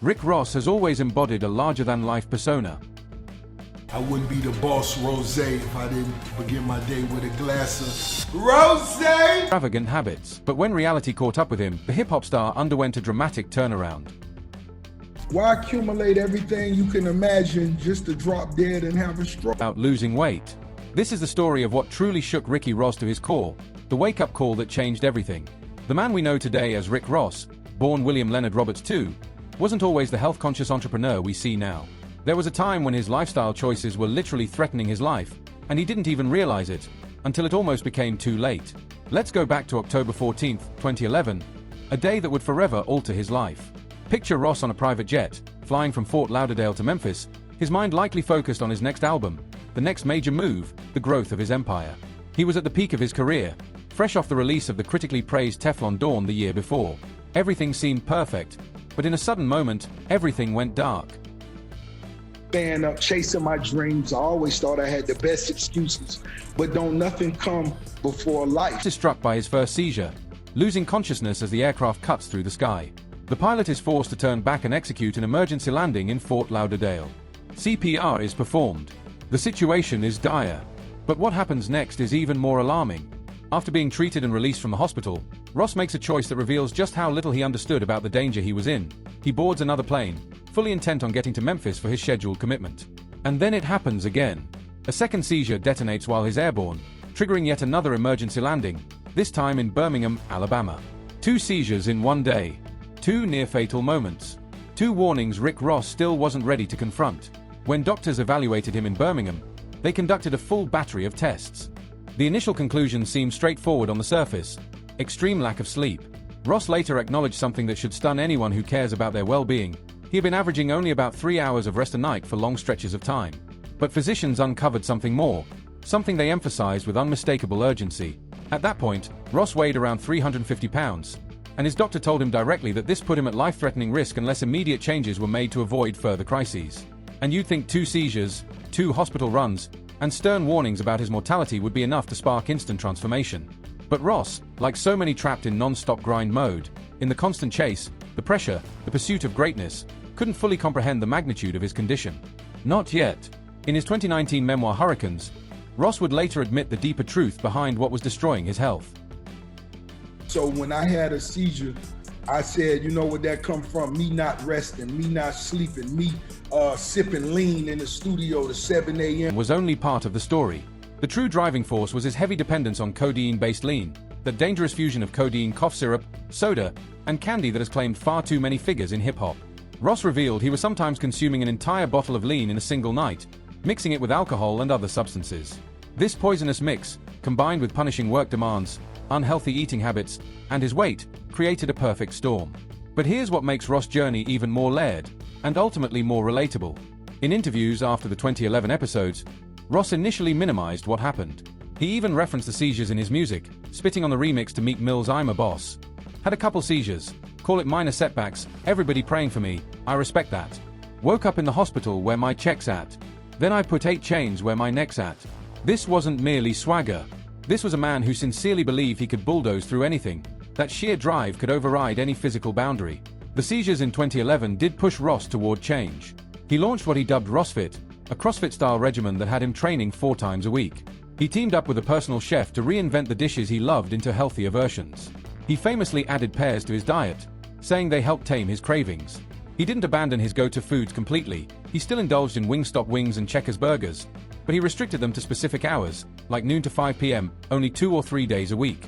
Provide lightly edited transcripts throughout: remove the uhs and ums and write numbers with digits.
Rick Ross has always embodied a larger-than-life persona. I wouldn't be the boss rosé if I didn't begin my day with a glass of rosé. Extravagant habits, but when reality caught up with him, the hip-hop star underwent a dramatic turnaround. Why accumulate everything you can imagine just to drop dead and have a stroke? About losing weight. This is the story of what truly shook Ricky Ross to his core, the wake-up call that changed everything. The man we know today as Rick Ross, born William Leonard Roberts II, wasn't always the health-conscious entrepreneur we see now. There was a time when his lifestyle choices were literally threatening his life, and he didn't even realize it, until it almost became too late. Let's go back to October 14, 2011, a day that would forever alter his life. Picture Ross on a private jet, flying from Fort Lauderdale to Memphis, his mind likely focused on his next album, the next major move, the growth of his empire. He was at the peak of his career, fresh off the release of the critically praised Teflon Dawn the year before. Everything seemed perfect, but in a sudden moment, everything went dark. Staying up, chasing my dreams. I always thought I had the best excuses, but don't nothing come before life. Ross is struck by his first seizure, losing consciousness as the aircraft cuts through the sky. The pilot is forced to turn back and execute an emergency landing in Fort Lauderdale. CPR is performed. The situation is dire. But what happens next is even more alarming. After being treated and released from the hospital, Ross makes a choice that reveals just how little he understood about the danger he was in. He boards another plane, fully intent on getting to Memphis for his scheduled commitment. And then it happens again. A second seizure detonates while he's airborne, triggering yet another emergency landing, this time in Birmingham, Alabama. 2 seizures in one day. 2 near-fatal moments. 2 warnings Rick Ross still wasn't ready to confront. When doctors evaluated him in Birmingham, they conducted a full battery of tests. The initial conclusion seemed straightforward on the surface: extreme lack of sleep. Ross later acknowledged something that should stun anyone who cares about their well-being. He had been averaging only about 3 hours of rest a night for long stretches of time. But physicians uncovered something more, something they emphasized with unmistakable urgency. At that point, Ross weighed around 350 pounds, and his doctor told him directly that this put him at life-threatening risk unless immediate changes were made to avoid further crises. And you'd think 2 seizures, 2 hospital runs, and stern warnings about his mortality would be enough to spark instant transformation. But Ross, like so many trapped in non-stop grind mode, in the constant chase, the pressure, the pursuit of greatness, couldn't fully comprehend the magnitude of his condition. Not yet. In his 2019 memoir Hurricanes, Ross would later admit the deeper truth behind what was destroying his health. So when I had a seizure, I said, you know where that come from? Me not resting, me not sleeping, me sipping lean in the studio to 7 a.m. Was only part of the story. The true driving force was his heavy dependence on codeine-based lean, that dangerous fusion of codeine cough syrup, soda, and candy that has claimed far too many figures in hip-hop. Ross revealed he was sometimes consuming an entire bottle of lean in a single night, mixing it with alcohol and other substances. This poisonous mix, combined with punishing work demands, unhealthy eating habits, and his weight, created a perfect storm. But here's what makes Ross' journey even more layered, and ultimately more relatable. In interviews after the 2011 episodes, Ross initially minimized what happened. He even referenced the seizures in his music, spitting on the remix to Meek Mill's I'm a Boss. Had a couple seizures, call it minor setbacks, everybody praying for me, I respect that. Woke up in the hospital where my check's at. Then I put 8 chains where my neck's at. This wasn't merely swagger. This was a man who sincerely believed he could bulldoze through anything, that sheer drive could override any physical boundary. The seizures in 2011 did push Ross toward change. He launched what he dubbed RossFit, a CrossFit-style regimen that had him training 4 times a week. He teamed up with a personal chef to reinvent the dishes he loved into healthier versions. He famously added pears to his diet, saying they helped tame his cravings. He didn't abandon his go-to foods completely. He still indulged in Wingstop wings and Checkers burgers, but he restricted them to specific hours, like noon to 5 p.m., only 2 or 3 days a week.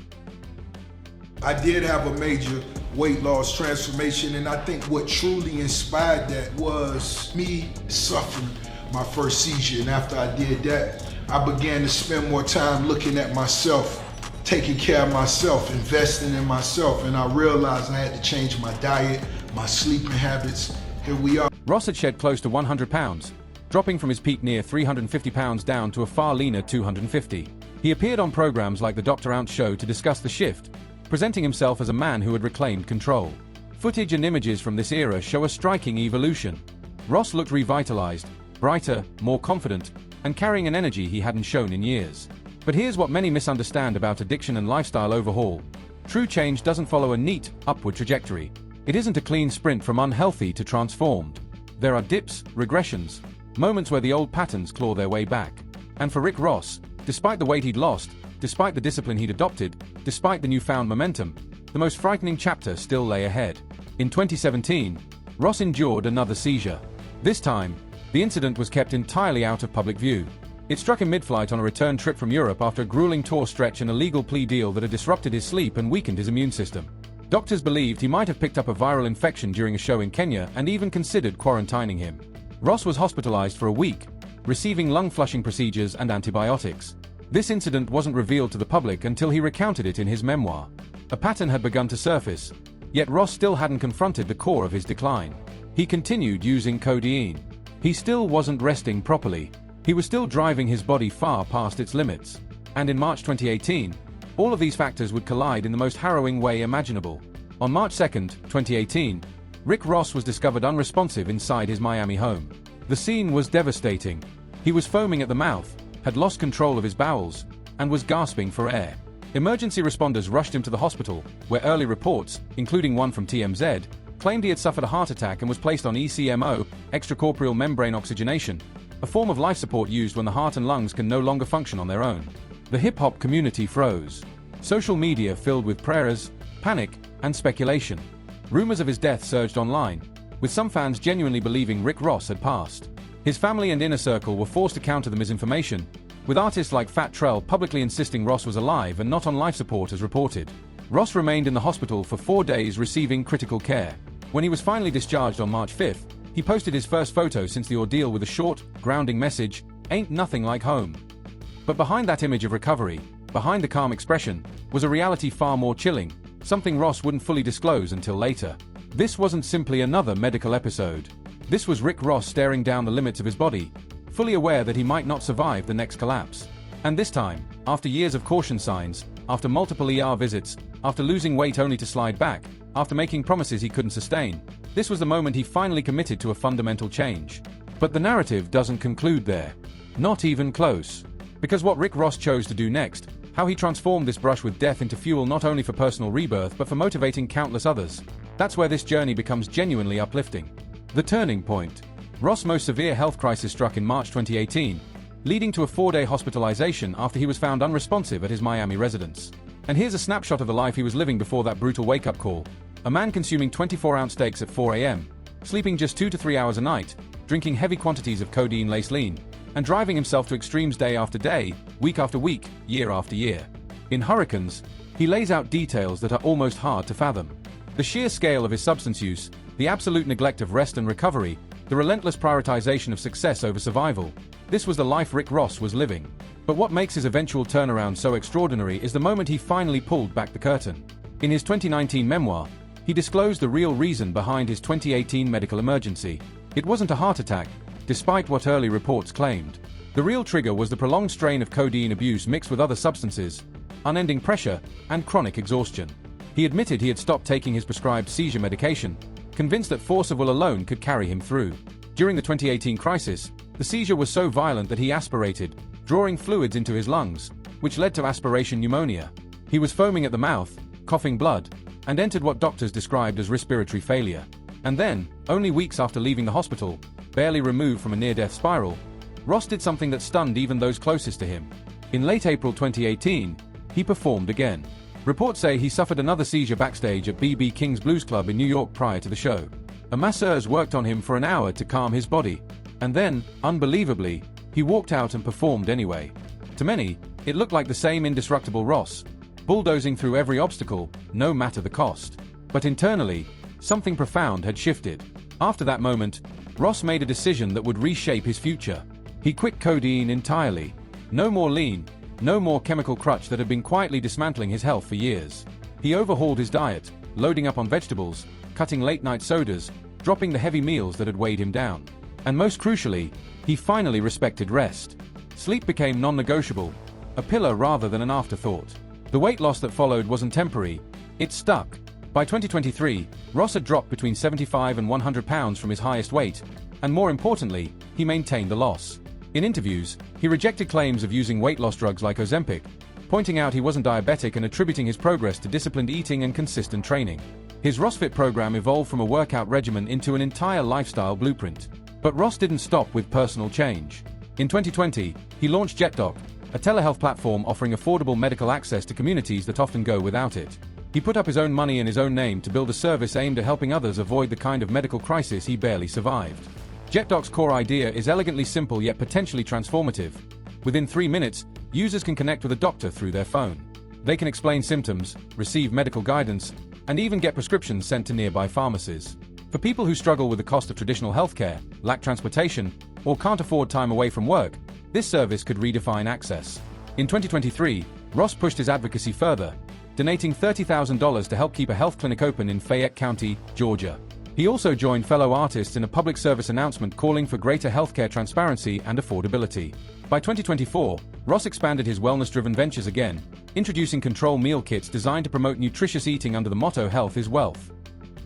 I did have a major weight loss transformation, and I think what truly inspired that was me suffering my first seizure. And after I did that, I began to spend more time looking at myself, taking care of myself, investing in myself, and I realized I had to change my diet, my sleeping habits. Here we are. Ross had shed close to 100 pounds, dropping from his peak near 350 pounds down to a far leaner 250. He appeared on programs like the Dr. Ounce Show to discuss the shift, presenting himself as a man who had reclaimed control. Footage and images from this era show a striking evolution. Ross looked revitalized, brighter, more confident, and carrying an energy he hadn't shown in years. But here's what many misunderstand about addiction and lifestyle overhaul. True change doesn't follow a neat, upward trajectory. It isn't a clean sprint from unhealthy to transformed. There are dips, regressions, moments where the old patterns claw their way back. And for Rick Ross, despite the weight he'd lost, despite the discipline he'd adopted, despite the newfound momentum, the most frightening chapter still lay ahead. In 2017, Ross endured another seizure. This time, the incident was kept entirely out of public view. It struck him mid-flight on a return trip from Europe after a grueling tour stretch and a legal plea deal that had disrupted his sleep and weakened his immune system. Doctors believed he might have picked up a viral infection during a show in Kenya and even considered quarantining him. Ross was hospitalized for a week, receiving lung-flushing procedures and antibiotics. This incident wasn't revealed to the public until he recounted it in his memoir. A pattern had begun to surface, yet Ross still hadn't confronted the core of his decline. He continued using codeine. He still wasn't resting properly. He was still driving his body far past its limits. And in March 2018, all of these factors would collide in the most harrowing way imaginable. On March 2, 2018, Rick Ross was discovered unresponsive inside his Miami home. The scene was devastating. He was foaming at the mouth, had lost control of his bowels, and was gasping for air. Emergency responders rushed him to the hospital, where early reports, including one from TMZ, claimed he had suffered a heart attack and was placed on ECMO, extracorporeal membrane oxygenation, a form of life support used when the heart and lungs can no longer function on their own. The hip-hop community froze. Social media filled with prayers, panic, and speculation. Rumors of his death surged online, with some fans genuinely believing Rick Ross had passed. His family and inner circle were forced to counter the misinformation, with artists like Fat Trell publicly insisting Ross was alive and not on life support as reported. Ross remained in the hospital for 4 days receiving critical care. When he was finally discharged on March 5, he posted his first photo since the ordeal with a short, grounding message, "Ain't nothing like home." But behind that image of recovery, behind the calm expression, was a reality far more chilling, something Ross wouldn't fully disclose until later. This wasn't simply another medical episode. This was Rick Ross staring down the limits of his body, fully aware that he might not survive the next collapse. And this time, after years of caution signs, after multiple ER visits, after losing weight only to slide back, after making promises he couldn't sustain, this was the moment he finally committed to a fundamental change. But the narrative doesn't conclude there. Not even close. Because what Rick Ross chose to do next, how he transformed this brush with death into fuel not only for personal rebirth but for motivating countless others, that's where this journey becomes genuinely uplifting. The turning point. Ross' most severe health crisis struck in March 2018, leading to a 4-day hospitalization after he was found unresponsive at his Miami residence. And here's a snapshot of the life he was living before that brutal wake-up call. A man consuming 24-ounce steaks at 4 a.m., sleeping just 2 to 3 hours a night, drinking heavy quantities of codeine-laced lean, and driving himself to extremes day after day, week after week, year after year. In Hurricanes, he lays out details that are almost hard to fathom. The sheer scale of his substance use, the absolute neglect of rest and recovery, the relentless prioritization of success over survival. This was the life Rick Ross was living. But what makes his eventual turnaround so extraordinary is the moment he finally pulled back the curtain. In his 2019 memoir, he disclosed the real reason behind his 2018 medical emergency. It wasn't a heart attack, despite what early reports claimed. The real trigger was the prolonged strain of codeine abuse mixed with other substances, unending pressure, and chronic exhaustion. He admitted he had stopped taking his prescribed seizure medication, convinced that force of will alone could carry him through. During the 2018 crisis, the seizure was so violent that he aspirated, drawing fluids into his lungs, which led to aspiration pneumonia. He was foaming at the mouth, coughing blood, and entered what doctors described as respiratory failure. And then, only weeks after leaving the hospital, barely removed from a near-death spiral, Ross did something that stunned even those closest to him. In late April 2018, he performed again. Reports say he suffered another seizure backstage at B.B. King's Blues Club in New York prior to the show. A masseuse worked on him for an hour to calm his body. And then, unbelievably, he walked out and performed anyway. To many, it looked like the same indestructible Ross, bulldozing through every obstacle, no matter the cost. But internally, something profound had shifted. After that moment, Ross made a decision that would reshape his future. He quit codeine entirely. No more lean, no more chemical crutch that had been quietly dismantling his health for years. He overhauled his diet, loading up on vegetables, cutting late-night sodas, dropping the heavy meals that had weighed him down. And most crucially, he finally respected rest. Sleep became non-negotiable, a pillar rather than an afterthought. The weight loss that followed wasn't temporary, it stuck. By 2023, Ross had dropped between 75 and 100 pounds from his highest weight, and more importantly, he maintained the loss. In interviews, he rejected claims of using weight loss drugs like Ozempic, pointing out he wasn't diabetic and attributing his progress to disciplined eating and consistent training. His ROSFit program evolved from a workout regimen into an entire lifestyle blueprint. But Ross didn't stop with personal change. In 2020, he launched JetDoc, a telehealth platform offering affordable medical access to communities that often go without it. He put up his own money and his own name to build a service aimed at helping others avoid the kind of medical crisis he barely survived. JetDoc's core idea is elegantly simple yet potentially transformative. Within 3 minutes, users can connect with a doctor through their phone. They can explain symptoms, receive medical guidance, and even get prescriptions sent to nearby pharmacies. For people who struggle with the cost of traditional healthcare, lack transportation, or can't afford time away from work, this service could redefine access. In 2023, Ross pushed his advocacy further, donating $30,000 to help keep a health clinic open in Fayette County, Georgia. He also joined fellow artists in a public service announcement calling for greater healthcare transparency and affordability. By 2024, Ross expanded his wellness-driven ventures again, introducing control meal kits designed to promote nutritious eating under the motto "Health is Wealth."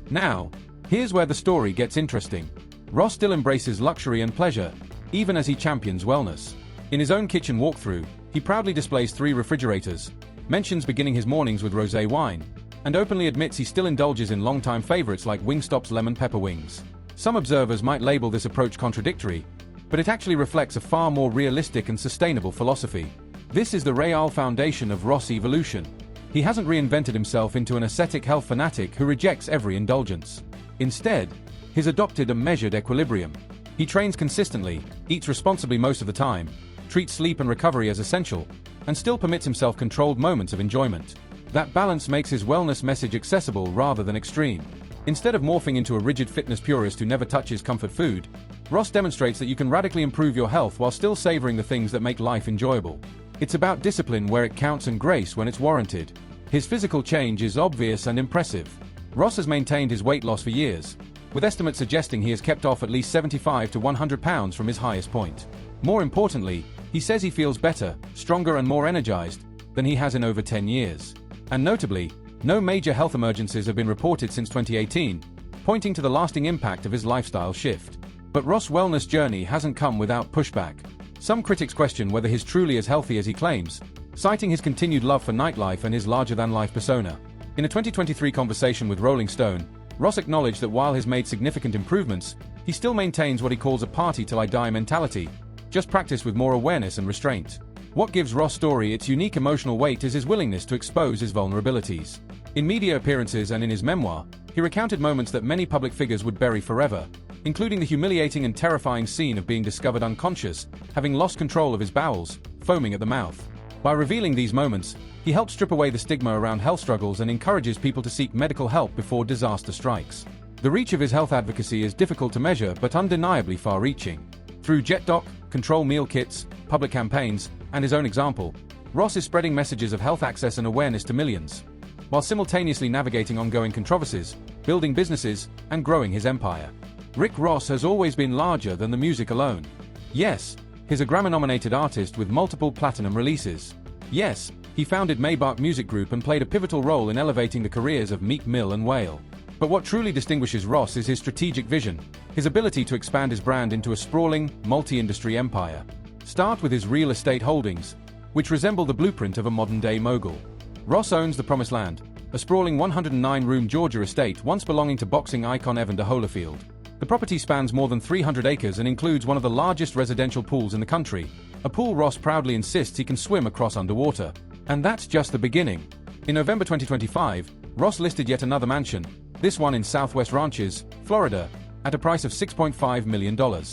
Now, here's where the story gets interesting. Ross still embraces luxury and pleasure, even as he champions wellness. In his own kitchen walkthrough, he proudly displays 3 refrigerators, mentions beginning his mornings with rosé wine, and openly admits he still indulges in longtime favorites like Wingstop's lemon pepper wings. Some observers might label this approach contradictory, but it actually reflects a far more realistic and sustainable philosophy. This is the real foundation of Ross evolution. He hasn't reinvented himself into an ascetic health fanatic who rejects every indulgence. Instead, he's adopted a measured equilibrium. He trains consistently, eats responsibly most of the time, treats sleep and recovery as essential, and still permits himself controlled moments of enjoyment. That balance makes his wellness message accessible rather than extreme. Instead of morphing into a rigid fitness purist who never touches comfort food, Ross demonstrates that you can radically improve your health while still savoring the things that make life enjoyable. It's about discipline where it counts and grace when it's warranted. His physical change is obvious and impressive. Ross has maintained his weight loss for years, with estimates suggesting he has kept off at least 75 to 100 pounds from his highest point. More importantly, he says he feels better, stronger and more energized than he has in over 10 years. And notably, no major health emergencies have been reported since 2018, pointing to the lasting impact of his lifestyle shift. But Ross' wellness journey hasn't come without pushback. Some critics question whether he's truly as healthy as he claims, citing his continued love for nightlife and his larger-than-life persona. In a 2023 conversation with Rolling Stone, Ross acknowledged that while he's made significant improvements, he still maintains what he calls a party-till-I-die mentality, just practiced with more awareness and restraint. What gives Ross' story its unique emotional weight is his willingness to expose his vulnerabilities. In media appearances and in his memoir, he recounted moments that many public figures would bury forever, including the humiliating and terrifying scene of being discovered unconscious, having lost control of his bowels, foaming at the mouth. By revealing these moments, he helps strip away the stigma around health struggles and encourages people to seek medical help before disaster strikes. The reach of his health advocacy is difficult to measure but undeniably far-reaching. Through JetDoc, control meal kits, public campaigns, and his own example, Ross is spreading messages of health access and awareness to millions, while simultaneously navigating ongoing controversies, building businesses, and growing his empire. Rick Ross has always been larger than the music alone. Yes, he's a Grammy-nominated artist with multiple platinum releases. Yes, he founded Maybach Music Group and played a pivotal role in elevating the careers of Meek Mill and Whale. But what truly distinguishes Ross is his strategic vision, his ability to expand his brand into a sprawling, multi-industry empire. Start with his real estate holdings, which resemble the blueprint of a modern-day mogul. Ross owns the Promised Land, a sprawling 109-room Georgia estate once belonging to boxing icon Evander Holyfield. The property spans more than 300 acres and includes one of the largest residential pools in the country, a pool Ross proudly insists he can swim across underwater. And that's just the beginning. In November 2025, Ross listed yet another mansion, this one in Southwest Ranches, Florida, at a price of $6.5 million.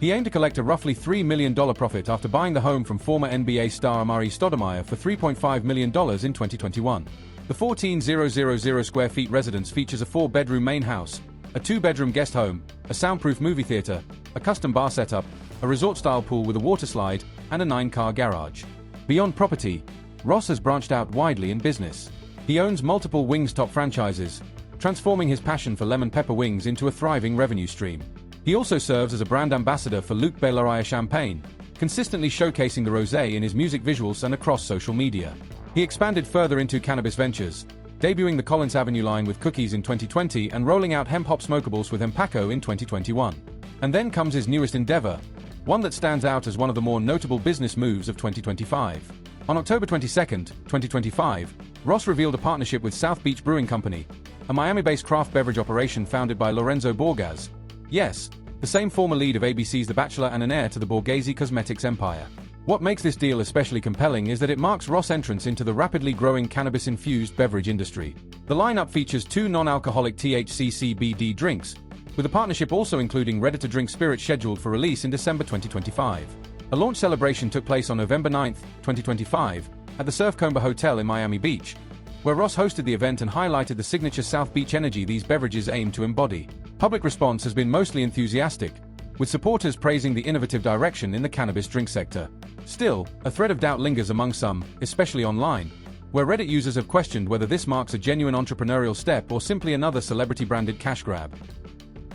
He aimed to collect a roughly $3 million profit after buying the home from former NBA star Amar'e Stoudemire for $3.5 million in 2021. The 14,000 square feet residence features a 4-bedroom main house, a 2-bedroom guest home, a soundproof movie theater, a custom bar setup, a resort-style pool with a water slide, and a 9-car garage. Beyond property, Ross has branched out widely in business. He owns multiple Wingstop franchises, transforming his passion for lemon pepper wings into a thriving revenue stream. He also serves as a brand ambassador for Luc Belaria Champagne, consistently showcasing the rosé in his music visuals and across social media. He expanded further into cannabis ventures, debuting the Collins Avenue line with Cookies in 2020 and rolling out hemp hop smokables with Empaco in 2021. And then comes his newest endeavor, one that stands out as one of the more notable business moves of 2025. On October 22, 2025, Ross revealed a partnership with South Beach Brewing Company, a Miami-based craft beverage operation founded by Lorenzo Borges. Yes, the same former lead of ABC's The Bachelor and an heir to the Borghese cosmetics empire. What makes this deal especially compelling is that it marks Ross' entrance into the rapidly growing cannabis-infused beverage industry. The lineup features 2 non-alcoholic THC CBD drinks, with the partnership also including ready-to-drink spirits scheduled for release in December 2025. A launch celebration took place on November 9, 2025, at the Surfcombe Hotel in Miami Beach, where Ross hosted the event and highlighted the signature South Beach energy these beverages aim to embody. Public response has been mostly enthusiastic, with supporters praising the innovative direction in the cannabis drink sector. Still, a thread of doubt lingers among some, especially online, where Reddit users have questioned whether this marks a genuine entrepreneurial step or simply another celebrity-branded cash grab.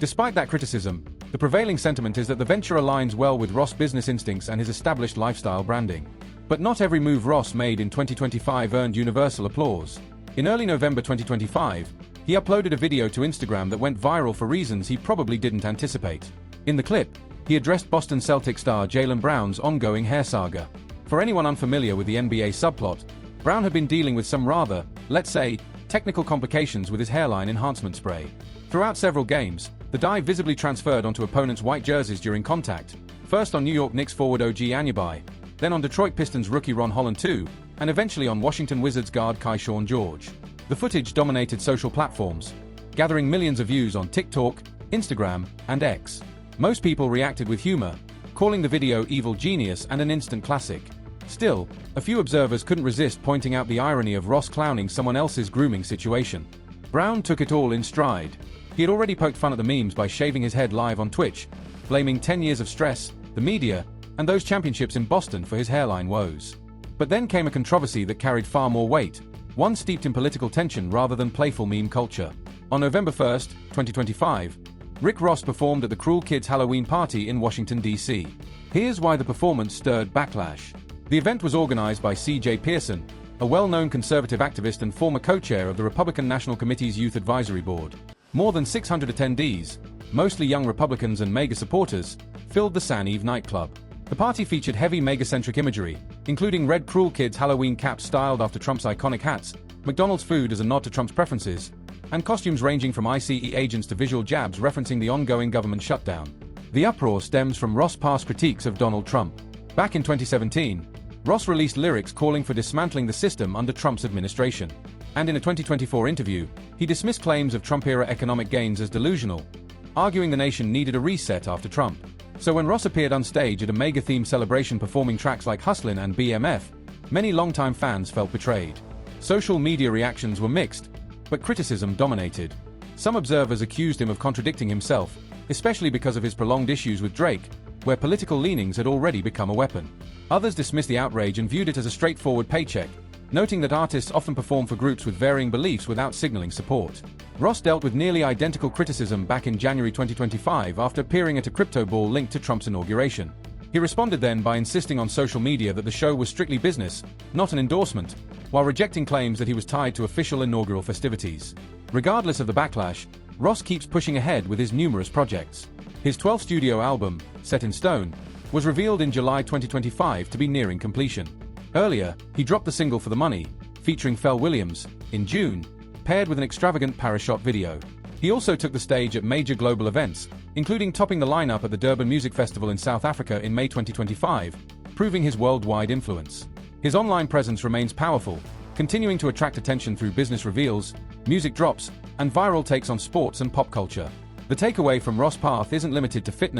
Despite that criticism, the prevailing sentiment is that the venture aligns well with Ross' business instincts and his established lifestyle branding. But not every move Ross made in 2025 earned universal applause. In early November 2025, he uploaded a video to Instagram that went viral for reasons he probably didn't anticipate. In the clip, he addressed Boston Celtics star Jaylen Brown's ongoing hair saga. For anyone unfamiliar with the NBA subplot, Brown had been dealing with some rather, let's say, technical complications with his hairline enhancement spray. Throughout several games, the dye visibly transferred onto opponents' white jerseys during contact, first on New York Knicks forward OG Anunoby, then on Detroit Pistons rookie Ron Holland II, and eventually on Washington Wizards guard Keyshawn George. The footage dominated social platforms, gathering millions of views on TikTok, Instagram, and X. Most people reacted with humor, calling the video evil genius and an instant classic. Still, a few observers couldn't resist pointing out the irony of Ross clowning someone else's grooming situation. Brown took it all in stride. He had already poked fun at the memes by shaving his head live on Twitch, blaming 10 years of stress, the media, and those championships in Boston for his hairline woes. But then came a controversy that carried far more weight, one steeped in political tension rather than playful meme culture. On November 1, 2025, Rick Ross performed at the Cruel Kids Halloween party in Washington, D.C. Here's why the performance stirred backlash. The event was organized by C.J. Pearson, a well-known conservative activist and former co-chair of the Republican National Committee's Youth Advisory Board. More than 600 attendees, mostly young Republicans and MAGA supporters, filled the San Eve nightclub. The party featured heavy MAGA-centric imagery, including red Cruel Kids Halloween caps styled after Trump's iconic hats, McDonald's food as a nod to Trump's preferences, and costumes ranging from ICE agents to visual jabs referencing the ongoing government shutdown. The uproar stems from Ross' past critiques of Donald Trump. Back in 2017, Ross released lyrics calling for dismantling the system under Trump's administration. And in a 2024 interview, he dismissed claims of Trump-era economic gains as delusional, arguing the nation needed a reset after Trump. So when Ross appeared on stage at a mega-themed celebration performing tracks like Hustlin' and BMF, many longtime fans felt betrayed. Social media reactions were mixed, but criticism dominated. Some observers accused him of contradicting himself, especially because of his prolonged issues with Drake, where political leanings had already become a weapon. Others dismissed the outrage and viewed it as a straightforward paycheck, noting that artists often perform for groups with varying beliefs without signaling support. Ross dealt with nearly identical criticism back in January 2025 after appearing at a crypto ball linked to Trump's inauguration. He responded then by insisting on social media that the show was strictly business, not an endorsement, while rejecting claims that he was tied to official inaugural festivities. Regardless of the backlash, Ross keeps pushing ahead with his numerous projects. His 12th studio album, Set in Stone, was revealed in July 2025 to be nearing completion. Earlier, he dropped the single For the Money, featuring Pharrell Williams, in June, paired with an extravagant Parashot video. He also took the stage at major global events, including topping the lineup at the Durban Music Festival in South Africa in May 2025, proving his worldwide influence. His online presence remains powerful, continuing to attract attention through business reveals, music drops, and viral takes on sports and pop culture. The takeaway from Ross' path isn't limited to fitness.